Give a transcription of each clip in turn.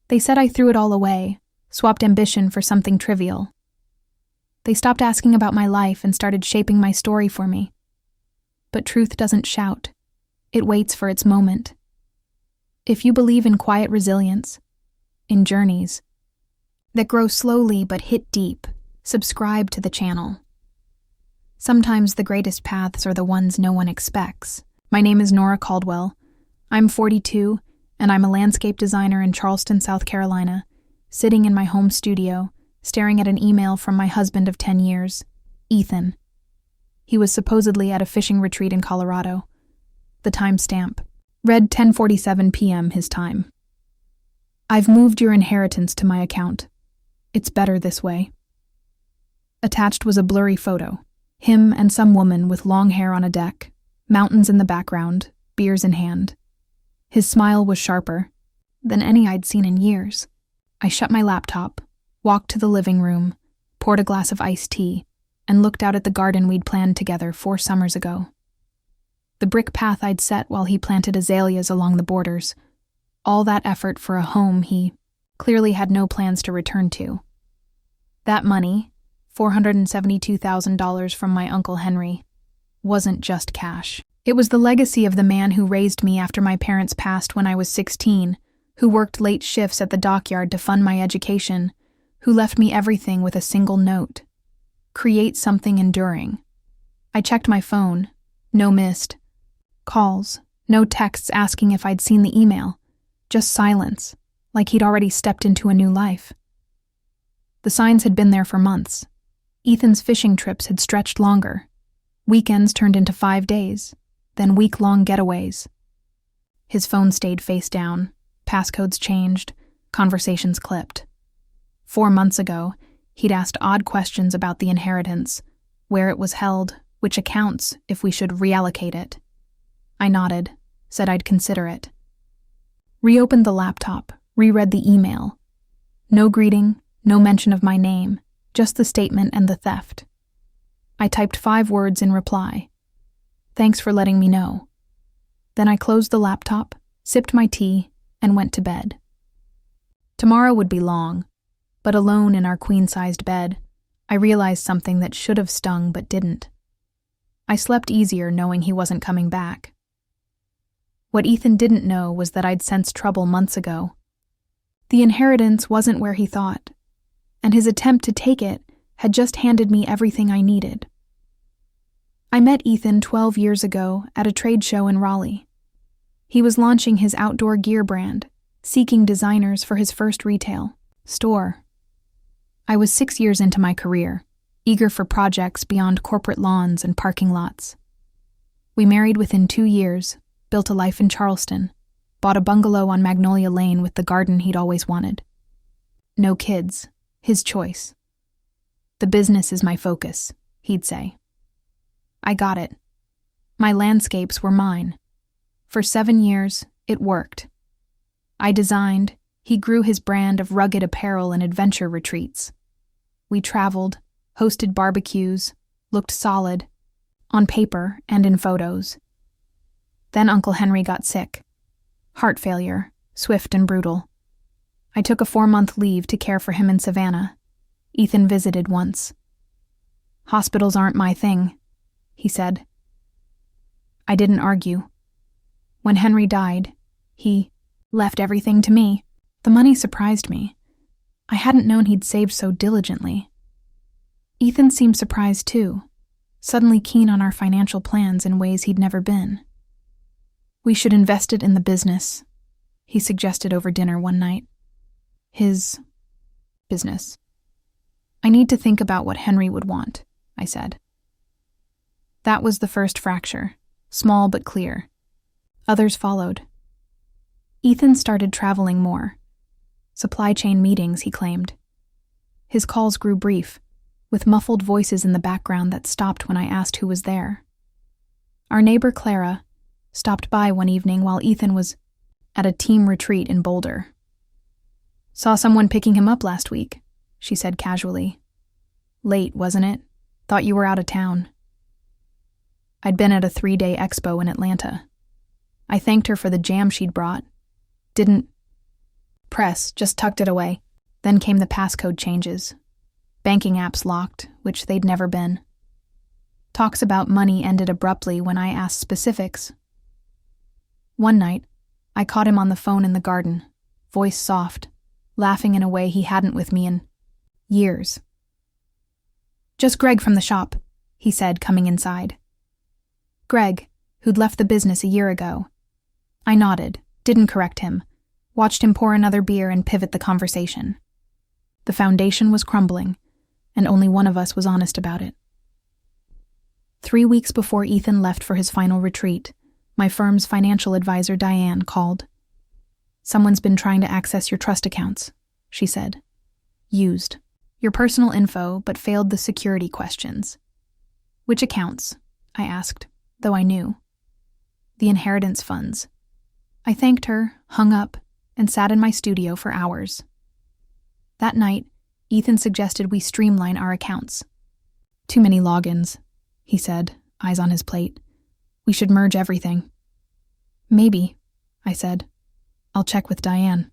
They said I threw it all away, swapped ambition for something trivial. They stopped asking about my life and started shaping my story for me. But truth doesn't shout. It waits for its moment. If you believe in quiet resilience, in journeys that grow slowly but hit deep, subscribe to the channel. Sometimes the greatest paths are the ones no one expects. My name is Nora Caldwell. I'm 42, and I'm a landscape designer in Charleston, South Carolina, sitting in my home studio, staring at an email from my husband of 10 years, Ethan. He was supposedly at a fishing retreat in Colorado. The timestamp read 10:47 p.m. his time. I've moved your inheritance to my account. It's better this way. Attached was a blurry photo. Him and some woman with long hair on a deck, mountains in the background, beers in hand. His smile was sharper than any I'd seen in years. I shut my laptop, walked to the living room, poured a glass of iced tea, and looked out at the garden we'd planned together 4 summers ago. The brick path I'd set while he planted azaleas along the borders. All that effort for a home he clearly had no plans to return to. That money, $472,000 from my Uncle Henry, wasn't just cash. It was the legacy of the man who raised me after my parents passed when I was 16, who worked late shifts at the dockyard to fund my education, who left me everything with a single note. Create something enduring. I checked my phone. No missed calls, no texts asking if I'd seen the email. Just silence, like he'd already stepped into a new life. The signs had been there for months. Ethan's fishing trips had stretched longer. Weekends turned into 5 days, then week-long getaways. His phone stayed face down, passcodes changed, conversations clipped. 4 months ago, he'd asked odd questions about the inheritance, where it was held, which accounts, if we should reallocate it. I nodded, said I'd consider it. Reopened the laptop, reread the email. No greeting, no mention of my name, just the statement and the theft. I typed 5 words in reply. Thanks for letting me know. Then I closed the laptop, sipped my tea, and went to bed. Tomorrow would be long, but alone in our queen-sized bed, I realized something that should have stung but didn't. I slept easier knowing he wasn't coming back. What Ethan didn't know was that I'd sensed trouble months ago. The inheritance wasn't where he thought, and his attempt to take it had just handed me everything I needed. I met Ethan 12 years ago at a trade show in Raleigh. He was launching his outdoor gear brand, seeking designers for his first retail store. I was 6 years into my career, eager for projects beyond corporate lawns and parking lots. We married within 2 years, built a life in Charleston, bought a bungalow on Magnolia Lane with the garden he'd always wanted. No kids, his choice. The business is my focus, he'd say. I got it. My landscapes were mine. For 7 years, it worked. I designed, he grew his brand of rugged apparel and adventure retreats. We traveled, hosted barbecues, looked solid, on paper and in photos. Then Uncle Henry got sick. Heart failure, swift and brutal. I took a 4-month leave to care for him in Savannah. Ethan visited once. Hospitals aren't my thing, he said. I didn't argue. When Henry died, he left everything to me. The money surprised me. I hadn't known he'd saved so diligently. Ethan seemed surprised too, suddenly keen on our financial plans in ways he'd never been. We should invest it in the business, he suggested over dinner one night. His business. I need to think about what Henry would want, I said. That was the first fracture, small but clear. Others followed. Ethan started traveling more. Supply chain meetings, he claimed. His calls grew brief, with muffled voices in the background that stopped when I asked who was there. Our neighbor Clara stopped by one evening while Ethan was at a team retreat in Boulder. Saw someone picking him up last week, she said casually. Late, wasn't it? Thought you were out of town. I'd been at a 3-day expo in Atlanta. I thanked her for the jam she'd brought. Didn't Press just tucked it away. Then came the passcode changes. Banking apps locked, which they'd never been. Talks about money ended abruptly when I asked specifics. One night, I caught him on the phone in the garden, voice soft, laughing in a way he hadn't with me in years. "Just Greg from the shop," he said, coming inside. Greg, who'd left the business a year ago. I nodded, didn't correct him, watched him pour another beer and pivot the conversation. The foundation was crumbling, and only one of us was honest about it. 3 weeks before Ethan left for his final retreat, my firm's financial advisor Diane called. "Someone's been trying to access your trust accounts," she said. "Used your personal info, but failed the security questions." "Which accounts?" I asked, though I knew. "The inheritance funds." I thanked her, hung up, and sat in my studio for hours. That night, Ethan suggested we streamline our accounts. "Too many logins," he said, eyes on his plate. "We should merge everything." "Maybe," I said. "I'll check with Diane."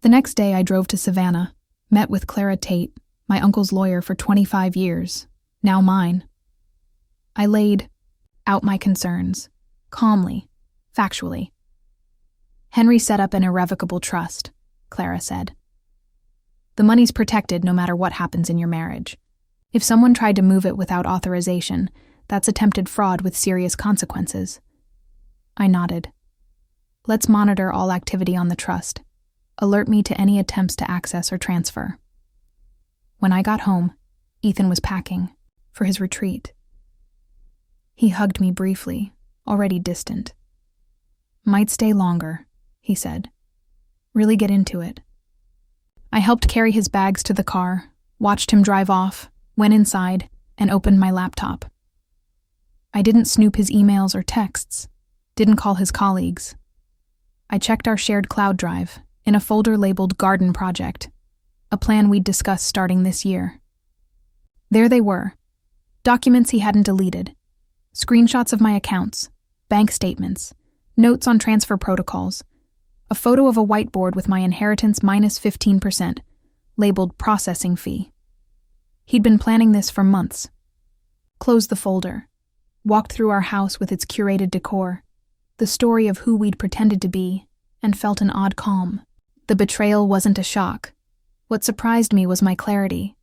The next day I drove to Savannah, met with Clara Tate, my uncle's lawyer for 25 years, now mine. I laid out my concerns, calmly, factually. "Henry set up an irrevocable trust," Clara said. "The money's protected no matter what happens in your marriage. If someone tried to move it without authorization, that's attempted fraud with serious consequences." I nodded. "Let's monitor all activity on the trust. Alert me to any attempts to access or transfer." When I got home, Ethan was packing for his retreat. He hugged me briefly, already distant. "Might stay longer," he said. "Really get into it." I helped carry his bags to the car, watched him drive off, went inside, and opened my laptop. I didn't snoop his emails or texts, didn't call his colleagues. I checked our shared cloud drive in a folder labeled Garden Project, a plan we'd discussed starting this year. There they were, documents he hadn't deleted, screenshots of my accounts, bank statements, notes on transfer protocols, a photo of a whiteboard with my inheritance minus 15%, labeled processing fee. He'd been planning this for months. Closed the folder, walked through our house with its curated decor, the story of who we'd pretended to be, and felt an odd calm. The betrayal wasn't a shock. What surprised me was my clarity.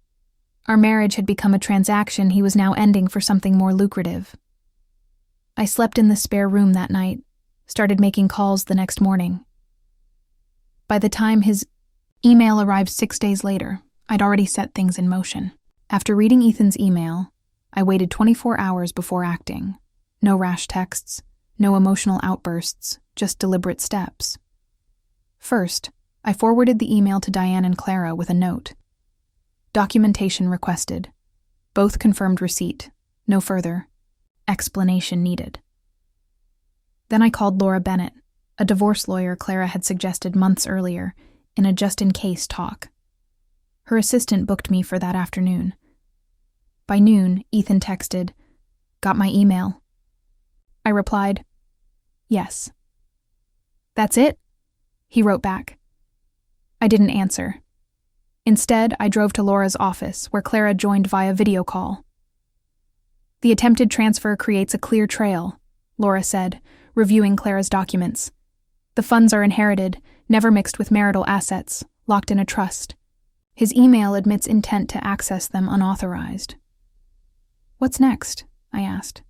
Our marriage had become a transaction he was now ending for something more lucrative. I slept in the spare room that night, started making calls the next morning. By the time his email arrived 6 days later, I'd already set things in motion. After reading Ethan's email, I waited 24 hours before acting. No rash texts, no emotional outbursts, just deliberate steps. First, I forwarded the email to Diane and Clara with a note. Documentation requested. Both confirmed receipt. No further explanation needed. Then I called Laura Bennett, a divorce lawyer Clara had suggested months earlier, in a just-in-case talk. Her assistant booked me for that afternoon. By noon, Ethan texted, "Got my email?" I replied, "Yes." "That's it?" he wrote back. I didn't answer. Instead, I drove to Laura's office, where Clara joined via video call. "The attempted transfer creates a clear trail," Laura said, reviewing Clara's documents. "The funds are inherited, never mixed with marital assets, locked in a trust. His email admits intent to access them unauthorized." "What's next?" I asked.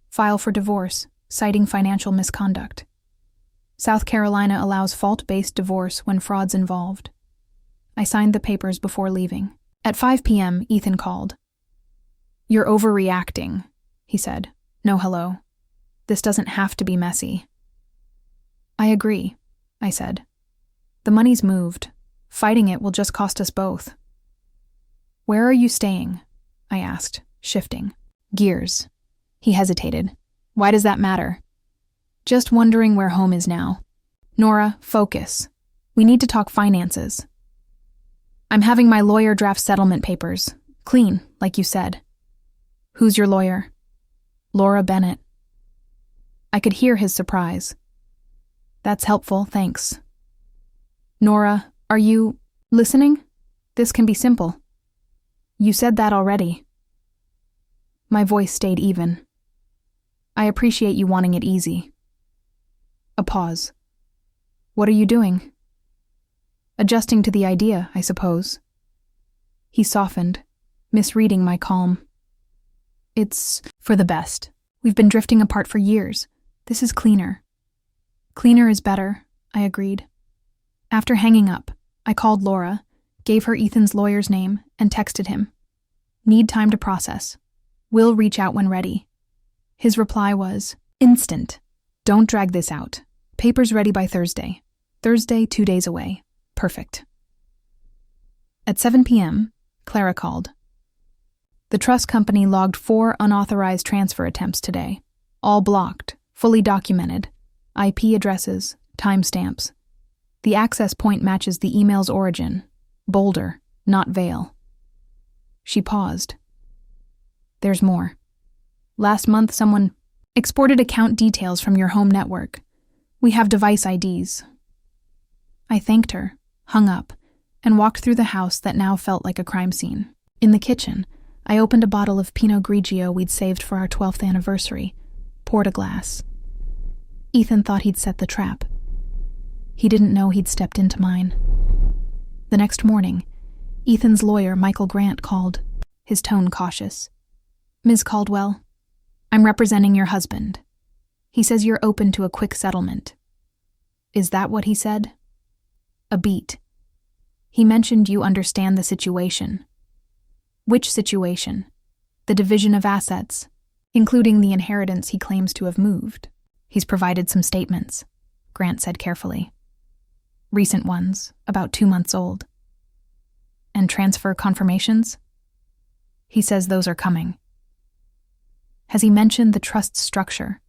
"File for divorce, citing financial misconduct. South Carolina allows fault-based divorce when fraud's involved." I signed the papers before leaving. At 5 p.m., Ethan called. "You're overreacting," he said. "No hello. This doesn't have to be messy." "I agree," I said. "The money's moved. Fighting it will just cost us both." "Where are you staying?" I asked, shifting gears. He hesitated. "Why does that matter?" "Just wondering where home is now." "Nora, focus. We need to talk finances." "I'm having my lawyer draft settlement papers. Clean, like you said." "Who's your lawyer?" "Laura Bennett." I could hear his surprise. "That's helpful, thanks." Nora, are you listening? This can be simple. You said that already. My voice stayed even. I appreciate you wanting it easy. A pause. What are you doing? Adjusting to the idea, I suppose. He softened, misreading my calm. It's for the best. We've been drifting apart for years. This is cleaner. Cleaner is better, I agreed. After hanging up, I called Laura, gave her Ethan's lawyer's name, and texted him. Need time to process. Will reach out when ready. His reply was, instant. Don't drag this out. Papers ready by Thursday. Thursday, 2 days away. Perfect. At 7 p.m., Clara called. The trust company logged 4 unauthorized transfer attempts today, all blocked, fully documented, IP addresses, timestamps. The access point matches the email's origin, Boulder, not Vale. She paused. There's more. Last month, someone exported account details from your home network. We have device IDs. I thanked her, hung up, and walked through the house that now felt like a crime scene. In the kitchen, I opened a bottle of Pinot Grigio we'd saved for our 12th anniversary, poured a glass. Ethan thought he'd set the trap. He didn't know he'd stepped into mine. The next morning, Ethan's lawyer, Michael Grant, called, his tone cautious. Ms. Caldwell, I'm representing your husband. He says you're open to a quick settlement. Is that what he said? A beat. He mentioned you understand the situation. Which situation? The division of assets, including the inheritance he claims to have moved. He's provided some statements, Grant said carefully. Recent ones, about 2 months old. And transfer confirmations? He says those are coming. Has he mentioned the trust's structure,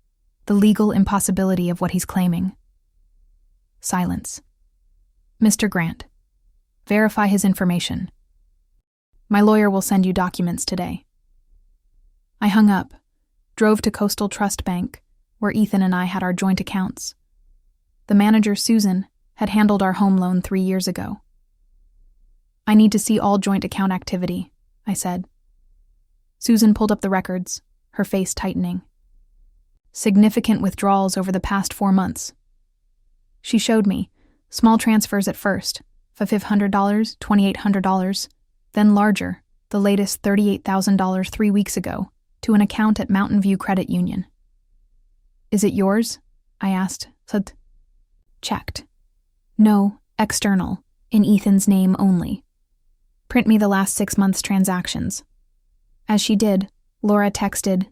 the legal impossibility of what he's claiming? Silence. Mr. Grant, verify his information. My lawyer will send you documents today. I hung up, drove to Coastal Trust Bank, where Ethan and I had our joint accounts. The manager, Susan, had handled our home loan 3 years ago. I need to see all joint account activity, I said. Susan pulled up the records, her face tightening. Significant withdrawals over the past 4 months. She showed me, small transfers at first, $500, $2,800, then larger, the latest $38,000 3 weeks ago, to an account at Mountain View Credit Union. Is it yours? I asked. Checked. No, external, in Ethan's name only. Print me the last 6 months' transactions. As she did, Laura texted,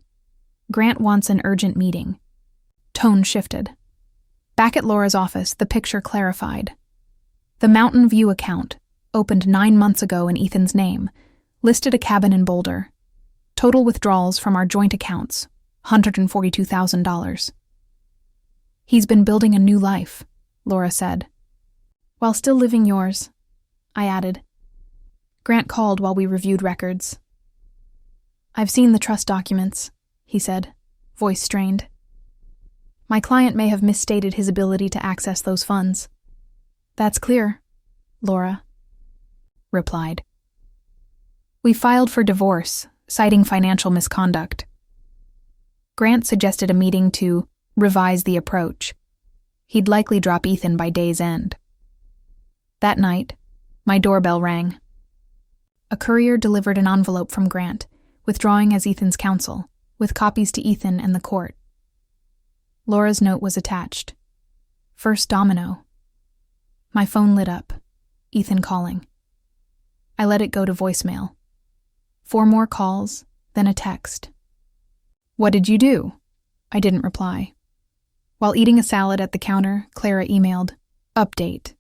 Grant wants an urgent meeting. Tone shifted. Back at Laura's office, the picture clarified. The Mountain View account, opened 9 months ago in Ethan's name, listed a cabin in Boulder. Total withdrawals from our joint accounts, $142,000. He's been building a new life, Laura said. While still living yours, I added. Grant called while we reviewed records. I've seen the trust documents, he said, voice strained. My client may have misstated his ability to access those funds. That's clear, Laura replied. We filed for divorce, citing financial misconduct. Grant suggested a meeting to revise the approach. He'd likely drop Ethan by day's end. That night, my doorbell rang. A courier delivered an envelope from Grant, withdrawing as Ethan's counsel, with copies to Ethan and the court. Laura's note was attached. First domino. My phone lit up. Ethan calling. I let it go to voicemail. 4 more calls, then a text. What did you do? I didn't reply. While eating a salad at the counter, Clara emailed, Update.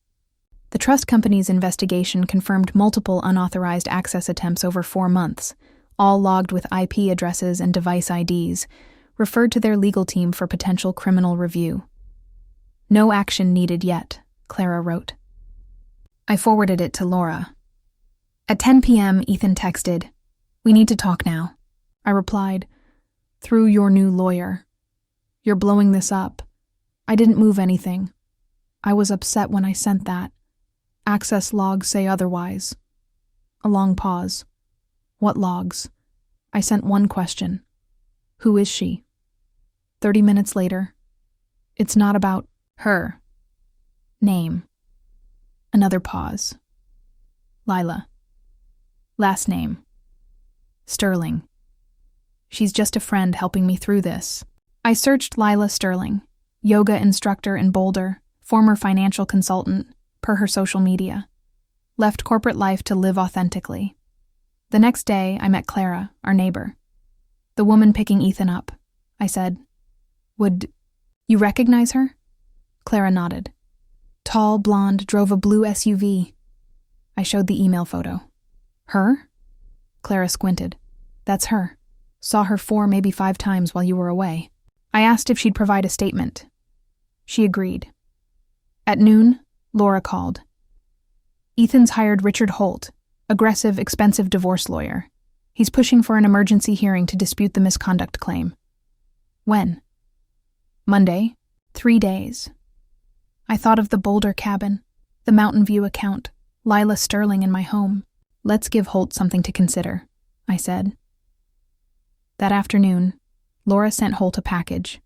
The trust company's investigation confirmed multiple unauthorized access attempts over 4 months, all logged with IP addresses and device IDs, referred to their legal team for potential criminal review. No action needed yet, Clara wrote. I forwarded it to Laura. At 10 p.m., Ethan texted, We need to talk now. I replied, Through your new lawyer. You're blowing this up. I didn't move anything. I was upset when I sent that. Access logs say otherwise. A long pause. What logs? I sent one question. Who is she? 30 minutes later. It's not about her. Name. Another pause. Lila. Last name. Sterling. She's just a friend helping me through this. I searched Lila Sterling, yoga instructor in Boulder, former financial consultant, per her social media. Left corporate life to live authentically. The next day, I met Clara, our neighbor. The woman picking Ethan up. I said, "Would you recognize her?" Clara nodded. Tall, blonde, drove a blue SUV. I showed the email photo. Her? Clara squinted. That's her. Saw her 4, maybe 5 times while you were away. I asked if she'd provide a statement. She agreed. At noon, Laura called. Ethan's hired Richard Holt, aggressive, expensive divorce lawyer. He's pushing for an emergency hearing to dispute the misconduct claim. When? Monday. 3 days. I thought of the Boulder cabin, the Mountain View account, Lila Sterling in my home. Let's give Holt something to consider, I said. That afternoon, Laura sent Holt a package.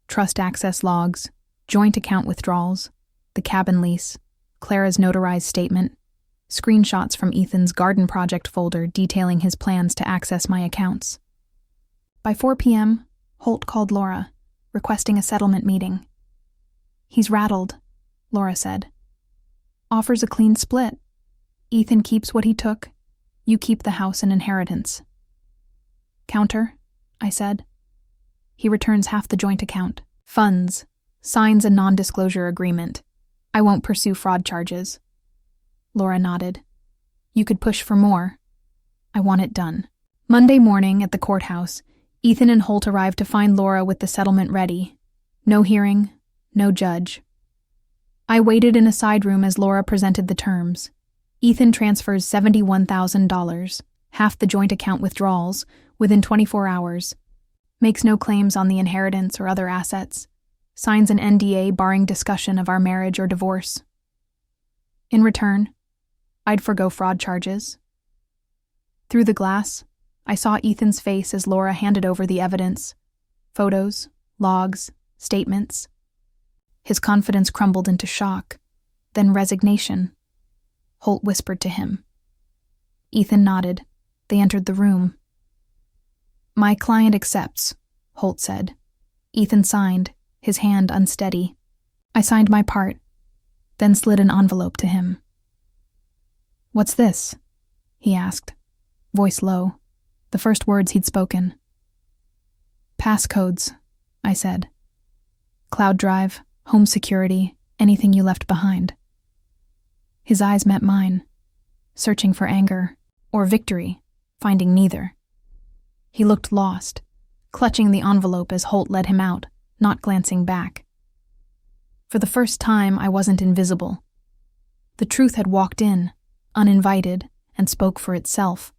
Trust access logs, joint account withdrawals, the cabin lease, Clara's notarized statement, screenshots from Ethan's garden project folder detailing his plans to access my accounts. By 4 p.m., Holt called Laura, requesting a settlement meeting. He's rattled, Laura said. Offers a clean split. Ethan keeps what he took. You keep the house and inheritance. Counter, I said. He returns half the joint account. Funds. Signs a non-disclosure agreement. I won't pursue fraud charges. Laura nodded. You could push for more. I want it done. Monday morning at the courthouse, Ethan and Holt arrived to find Laura with the settlement ready. No hearing, no judge. I waited in a side room as Laura presented the terms. Ethan transfers $71,000, half the joint account withdrawals, within 24 hours. Makes no claims on the inheritance or other assets. Signs an NDA barring discussion of our marriage or divorce. In return, I'd forgo fraud charges. Through the glass, I saw Ethan's face as Laura handed over the evidence. Photos, logs, statements. His confidence crumbled into shock, then resignation. Holt whispered to him. Ethan nodded. They entered the room. My client accepts, Holt said. Ethan signed, his hand unsteady. I signed my part, then slid an envelope to him. What's this? He asked, voice low, the first words he'd spoken. Passcodes, I said. Cloud drive, home security, anything you left behind. His eyes met mine, searching for anger or victory, finding neither. He looked lost, clutching the envelope as Holt led him out, not glancing back. For the first time, I wasn't invisible. The truth had walked in, uninvited, and spoke for itself.